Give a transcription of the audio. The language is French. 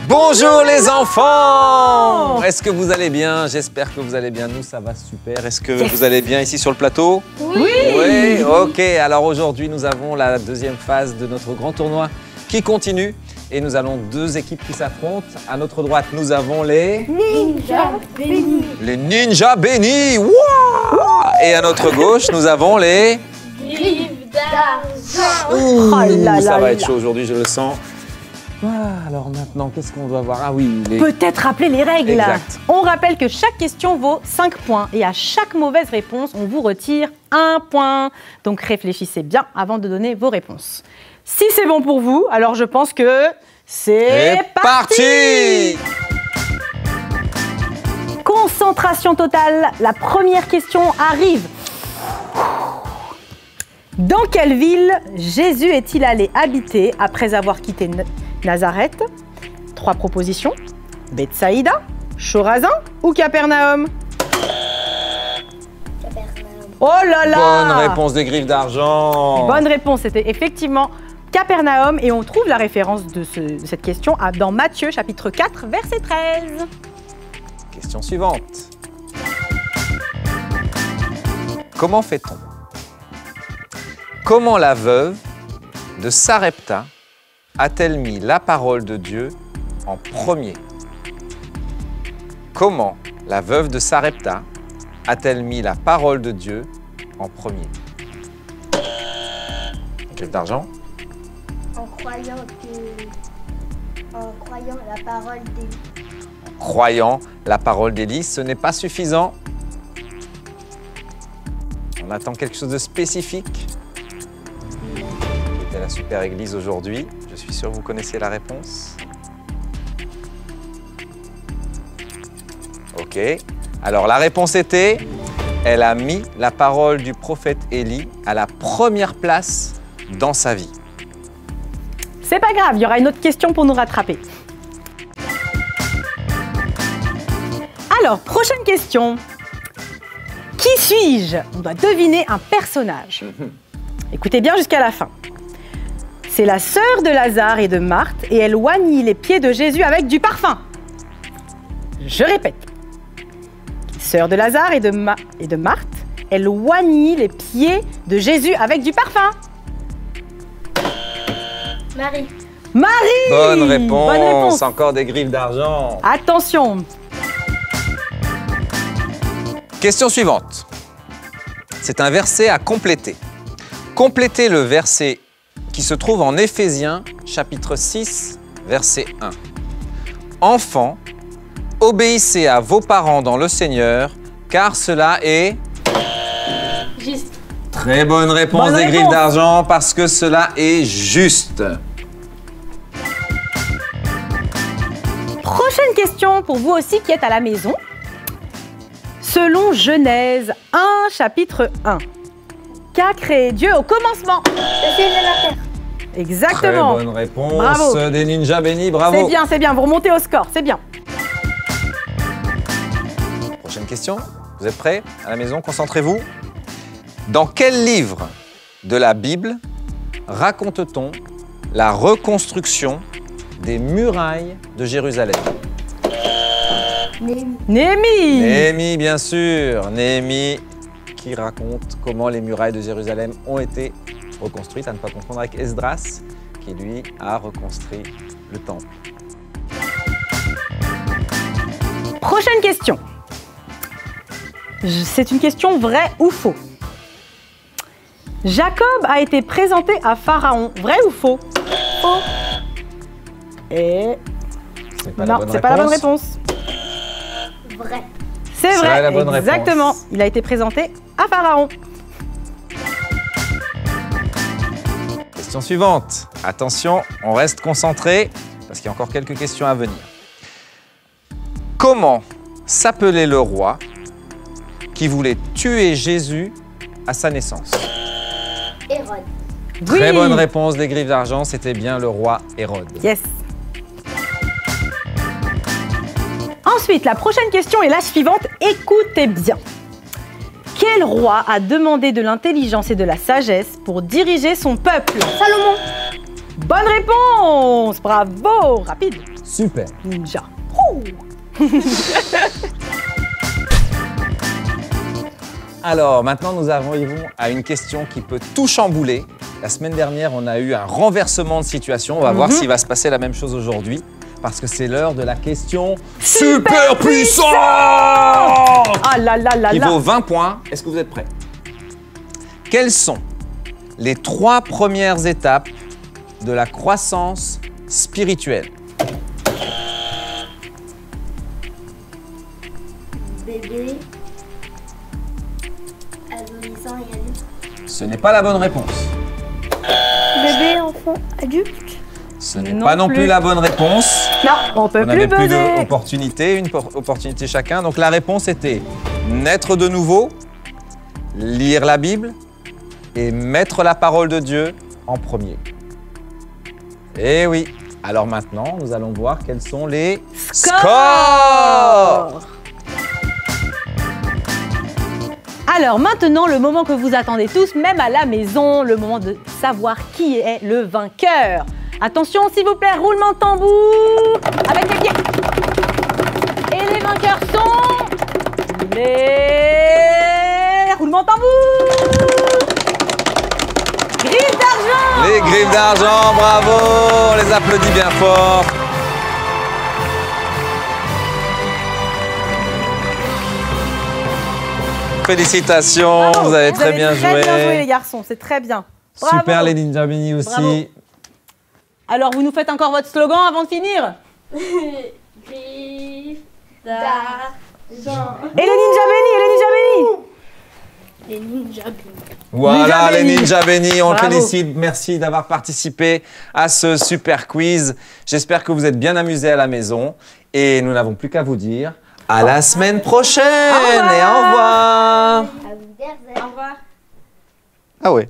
Bonjour les enfants! Est-ce que vous allez bien? J'espère que vous allez bien. Nous, ça va super. Est-ce que vous allez bien ici sur le plateau? Oui! Oui, ok. Alors aujourd'hui, nous avons la deuxième phase de notre grand tournoi qui continue. Et nous allons deux équipes qui s'affrontent. À notre droite, nous avons les... Ninja bénis! Les ninjas bénis! Wouah! Et à notre gauche, nous avons les... Griffes d'argent! Ouh, ça va être chaud aujourd'hui, je le sens. Alors maintenant, qu'est-ce qu'on doit voir? Ah oui, les... Peut-être rappeler les règles. Exact. On rappelle que chaque question vaut 5 points et à chaque mauvaise réponse, on vous retire 1 point. Donc réfléchissez bien avant de donner vos réponses. Si c'est bon pour vous, alors je pense que c'est parti! Concentration totale, la première question arrive. Dans quelle ville Jésus est-il allé habiter après avoir quitté Nazareth? 3 propositions. Bethsaïda, Chorazin ou Capernaum? Capernaum. Oh là là! Bonne réponse des Griffes d'argent. Bonne réponse, c'était effectivement Capernaum et on trouve la référence de cette question dans Matthieu chapitre 4 verset 13. Question suivante. Comment fait-on? Comment la veuve de Sarepta a-t-elle mis la parole de Dieu en premier? Comment la veuve de Sarepta a-t-elle mis la parole de Dieu en premier? Griffe d'argent. En croyant la parole d'Élie. Croyant la parole d'Élie, ce n'est pas suffisant. On attend quelque chose de spécifique. C'était la super église aujourd'hui. Je suis sûr que vous connaissez la réponse. Ok. Alors la réponse était, elle a mis la parole du prophète Élie à la première place dans sa vie. C'est pas grave, il y aura une autre question pour nous rattraper. Alors, prochaine question. Qui suis-je? On doit deviner un personnage. Écoutez bien jusqu'à la fin. C'est la sœur de Lazare et de Marthe et elle oignit les pieds de Jésus avec du parfum. Je répète. Sœur de Lazare et de Marthe, elle oignit les pieds de Jésus avec du parfum. Marie. Marie! Bonne réponse. Bonne réponse. Encore des griffes d'argent. Attention. Question suivante. C'est un verset à compléter. Complétez le verset qui se trouve en Éphésiens, chapitre 6, verset 1. Enfants, obéissez à vos parents dans le Seigneur, car cela est... Juste. Très bonne réponse des griffes d'argent, parce que cela est juste. Prochaine question pour vous aussi qui êtes à la maison. Selon Genèse 1, chapitre 1, qu'a créé Dieu au commencement? Le ciel et la terre. Exactement. Très bonne réponse. Bravo. Des ninjas bénis, bravo. C'est bien, vous remontez au score, c'est bien. Prochaine question. Vous êtes prêts à la maison? Concentrez-vous. Dans quel livre de la Bible raconte-t-on la reconstruction des murailles de Jérusalem? Néhémie. Néhémie, bien sûr. Néhémie qui raconte comment les murailles de Jérusalem ont été reconstruites, à ne pas confondre avec Esdras, qui lui a reconstruit le temple. Prochaine question. C'est une question vraie ou faux? Jacob a été présenté à Pharaon, vrai ou faux? Faux. Et... C'est pas non, c'est pas la bonne réponse. Vrai. C'est vrai, la bonne exactement. réponse. Il a été présenté à Pharaon. Question suivante. Attention, on reste concentré parce qu'il y a encore quelques questions à venir. Comment s'appelait le roi qui voulait tuer Jésus à sa naissance? Hérode. Très Oui. bonne réponse des griffes d'argent, c'était bien le roi Hérode. Yes. Ensuite, la prochaine question est la suivante. Écoutez bien. Quel roi a demandé de l'intelligence et de la sagesse pour diriger son peuple? Salomon. Bonne réponse! Bravo! Rapide. Super. Ninja. Ouh. Alors, maintenant, nous arrivons à une question qui peut tout chambouler. La semaine dernière, on a eu un renversement de situation. On va voir s'il va se passer la même chose aujourd'hui. Parce que c'est l'heure de la question super puissante Ah là là là qui là. vaut 20 points. Est-ce que vous êtes prêts? Quelles sont les 3 premières étapes de la croissance spirituelle? Bébé, adolescent et adulte. Ce n'est pas la bonne réponse. Bébé, enfant, adulte. Ce n'est Non pas non plus. plus la bonne réponse. Non, on peut On plus n'avait plus buzzer. d'opportunités, une opportunité chacun. Donc la réponse était naître de nouveau, lire la Bible et mettre la parole de Dieu en premier. Eh oui. Alors maintenant, nous allons voir quels sont les scores. Alors maintenant, le moment que vous attendez tous, même à la maison, le moment de savoir qui est le vainqueur. Attention, s'il vous plaît, roulement de tambour avec les pieds. Et les vainqueurs sont les roulements de tambour. Griffes d'argent. Les griffes d'argent, bravo. On les applaudit bien fort. Félicitations, Bravo. vous avez très bien Très bien joué, les joué. garçons, c'est très bien. Bravo. Super les Ninja Benny aussi. Bravo. Alors, vous nous faites encore votre slogan avant de finir? Griffes d'argent. Et les Ninja Benny, et les Ninja Benny. Les ninjas bleus. Voilà Ninja les Benny. Ninja Benny, on le Bravo. félicite. Merci d'avoir participé à ce super quiz. J'espère que vous êtes bien amusés à la maison. Et nous n'avons plus qu'à vous dire à la semaine prochaine Au revoir. et au revoir. À vous, Au revoir. Ah ouais.